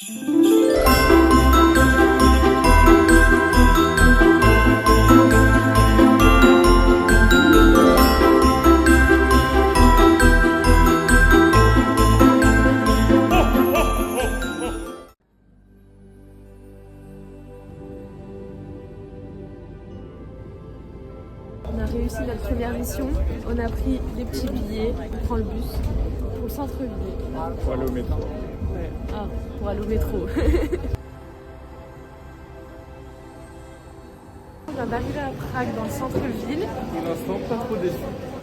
On a réussi notre première mission, on a pris des petits billets, on prend le bus pour le centre-ville. Pour aller au métro. Ouais. Ah, pour aller au métro. On vient d'arriver à Prague dans le centre-ville. Pour l'instant, pas trop déçu.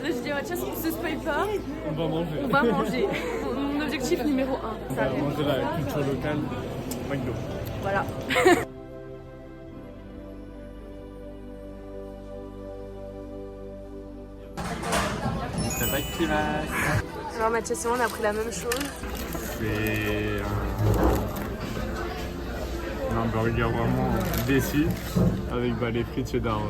Là je dis, tiens, si on se spoil pas, On va manger. on va manger. Mon objectif numéro 1. On va manger la culture locale, McDo. Voilà. Alors Mathias et moi on a pris la même chose. C'est un burger vraiment déçu avec les frites cheddar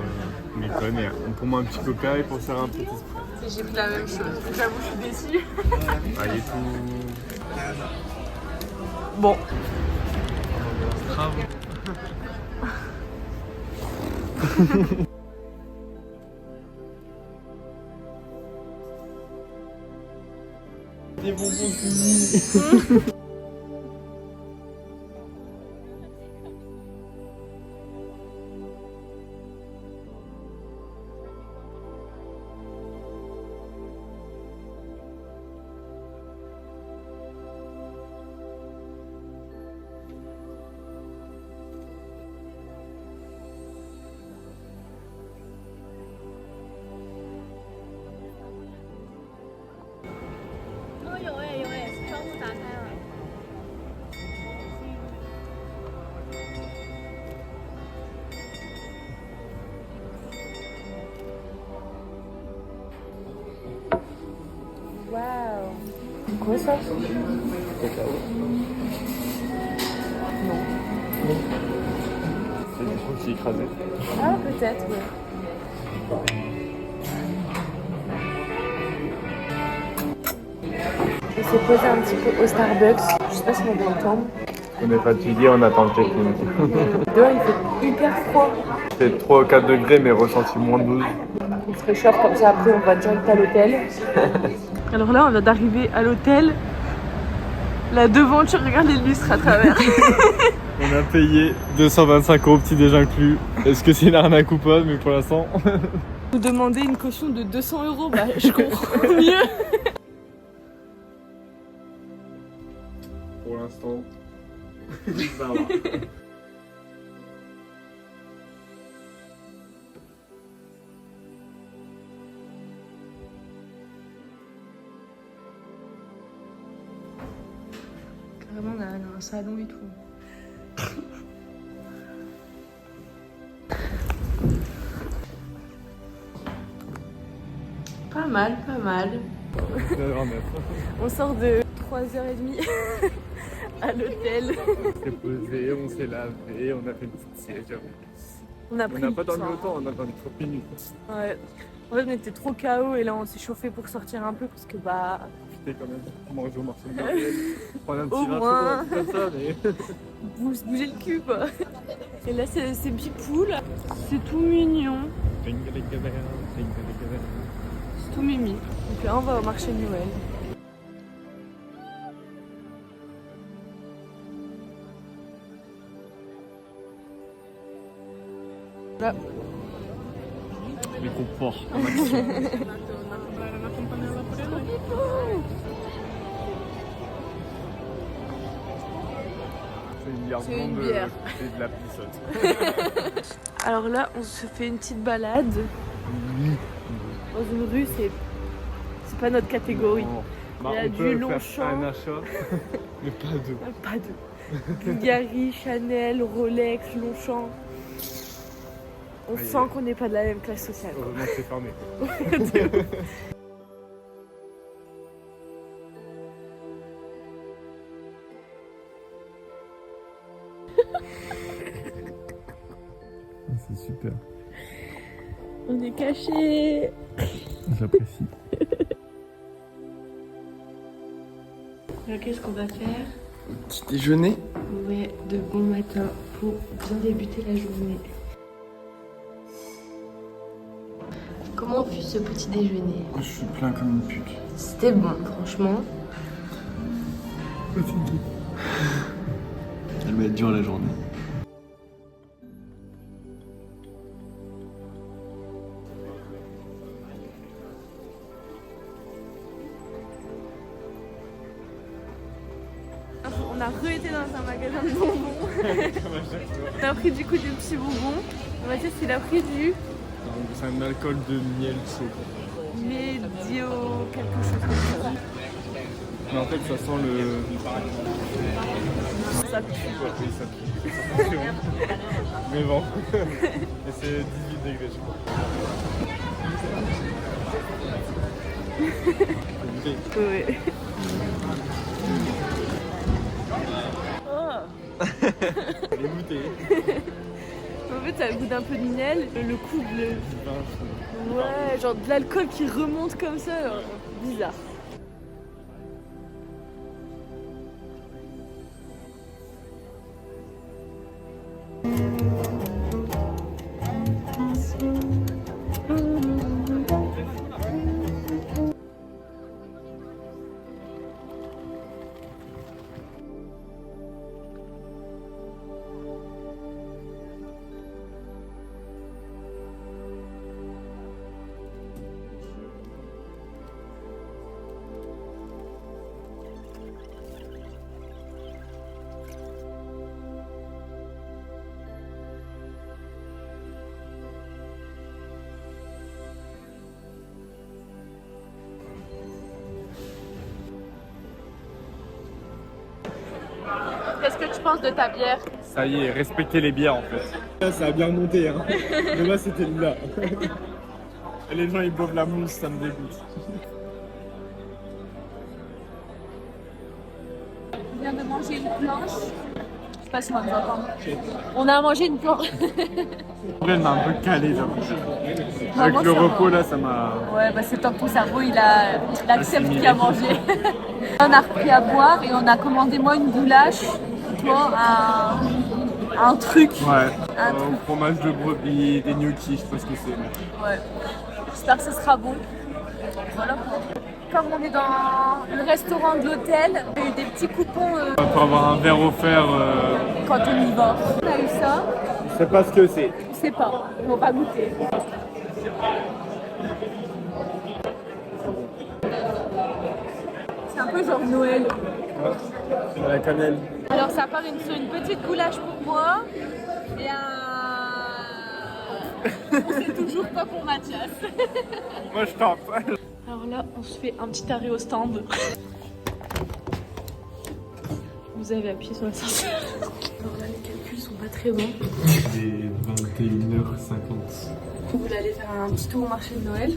Macon et pour moi un petit coca et pour faire un petit spray. J'ai pris la même chose. J'avoue je suis déçue. Il est tout... Bon. Bravo. Des bonbons finis. Waouh. C'est quoi ça? Non. C'est du fruit écrasé. Ah peut-être, ouais. On s'est posé un petit peu au Starbucks. Je sais pas si on va entendre. On n'est pas fatigué, on attend le check-in. Dehors il fait hyper froid. C'est 3 ou 4 degrés mais ressenti moins 12. On se réchauffe comme ça, après on va direct à l'hôtel. Alors là on vient d'arriver à l'hôtel. La devanture, regardez le lustre à travers. On a payé 225 € petit déj inclus. Est-ce que c'est une arnaque ou pas? Mais pour l'instant... Vous demandez une caution de 200 €, bah je comprends mieux. Pour l'instant... ça va. Carrément on a un salon et tout. Pas mal, pas mal. On sort de 3h30 à l'hôtel. On s'est posé, on s'est lavé, on a fait une petite sieste. On n'a pas dormi autant, on a dormi 30 minutes. Ouais. En fait on était trop KO et là on s'est chauffé pour sortir un peu parce que bah... C'était quand même pour manger au marché de Noël, prendre un petit Au moins. comme ça, mais... Bouger le cul quoi. Et là c'est Bipoul. C'est tout mignon. C'est tout mimi. Donc là on va au marché de Noël. Là. Les conforts en action. C'est une bière. C'est de la pissotte. Alors là on se fait une petite balade. Dans une rue, c'est pas notre catégorie. Bah, il y a on du peut Longchamp. faire un achat, mais pas deux. Pas deux. Bulgari, Chanel, Rolex, Longchamp. On sent qu'on n'est pas de la même classe sociale. Heureusement que c'est fermé. C'est super. On est cachés. J'apprécie. Qu'est-ce qu'on va faire? Petit déjeuner. Ouais, de bon matin pour bien débuter la journée. Comment fut ce petit déjeuner? Je suis plein comme une pute. C'était bon, franchement. Elle va être dure la journée. On a re-été dans un magasin de bonbons. On a pris du coup des petits bonbons. Mathias il a pris du C'est un alcool de miel chaud. médio quelque chose comme ça. Mais en fait, ça sent le. Ça pue. Ouais, oui, ça pue. C'est bon. Mais bon. Et c'est 18 degrés, je crois. Ouais. Oh. Les bouteilles. En fait, ça a le goût d'un peu de miel, le couple. Ouais, genre de l'alcool qui remonte comme ça. Bizarre. Qu'est-ce que tu penses de ta bière? Ça y est, respectez les bières en fait. Ça a bien remonté, hein. De base, c'était là. Et les gens ils boivent la mousse, ça me dégoûte. On vient de manger une planche. Je sais pas si on va entendre. On a mangé une planche. Elle m'a un peu calé, j'avoue. Vraiment, Avec le ça repos va. là, ça m'a. Ouais, bah c'est tant que ton cerveau il accepte Assimilé. qu'il a mangé. On a repris à boire et on a commandé moi une goulache, toi un truc. Ouais. Un Au fromage de brebis, des gnocchis, je sais pas ce que c'est. Mais... Ouais. J'espère que ce sera bon. Voilà. Comme on est dans le restaurant de l'hôtel, il y a eu des petits coupons On peut avoir un verre offert. quand on y va. On a eu ça, Je sais pas ce que c'est. je sais pas, on va pas goûter. C'est un peu genre Noël. C'est de la cannelle. Alors ça part sur une petite goulache pour moi et on sait toujours pas pour Mathias. Moi je tente. Alors là on se fait un petit arrêt au stand. Vous avez appuyé sur l'ascenseur. Alors là les calculs sont pas très bons. Il est 21h50. Vous voulez aller faire un petit tour au marché de Noël.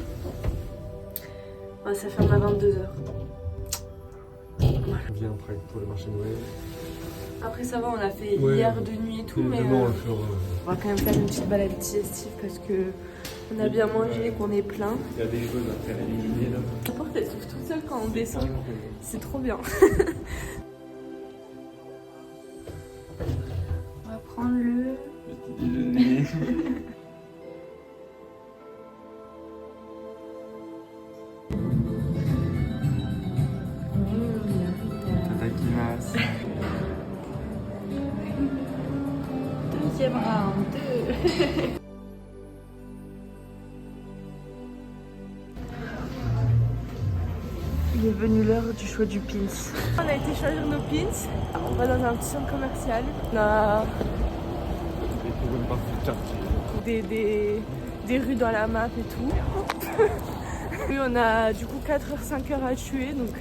Ouais, ça ferme à 22h. On vient après pour le marché de Noël. Après ça va, on a fait Ouais. hier de nuit et tout, Et mais demain on le fera. on va quand même faire une petite balade digestive parce que on a bien mangé et qu'on est plein. Il y a des choses à faire éliminer là. La porte elle s'ouvre toute seule quand on descend. C'est trop bien. On va prendre le... Petit déjeuner. Tadakimasu. Deuxième round. Il est venu l'heure du choix du pins. On a été choisir nos pins. On va dans un petit centre commercial. On a Pour une partie du quartier. des rues dans la map et tout. Oui, on a du coup 4h, 5h à tuer, donc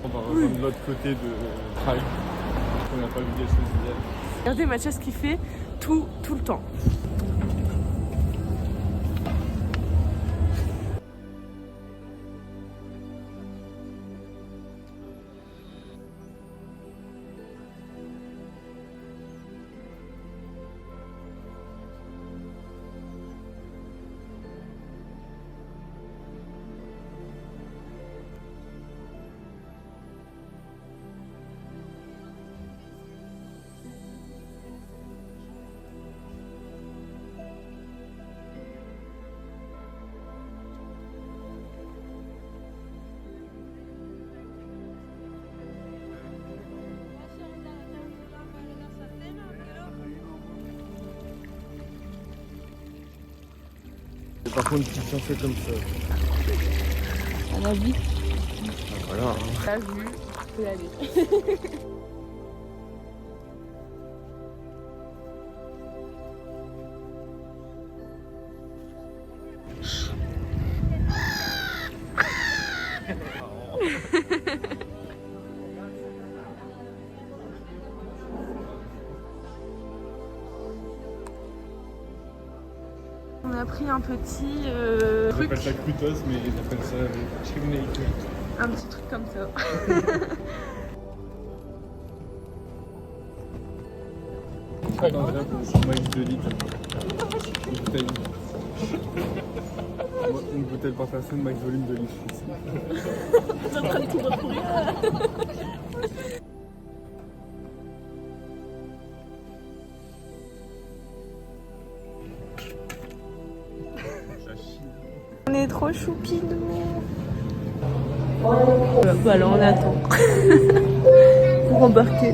On va rejoindre l'autre côté de Prague. On n'a pas vu des choses hier. regardez Mathias qui fait tout le temps. Par contre, tu tiens ça comme ça. À la vie. Voilà. T'as vu, faut y aller. On a pris un petit Ils truc, appellent ça Krutos, mais ils appellent ça chimney. un petit truc comme ça. Max 2 litres. Une bouteille. Une bouteille par personne, max volume 2 litres. T'es en train de tout retrouver. On est trop choupinous. Voilà, on attend pour embarquer.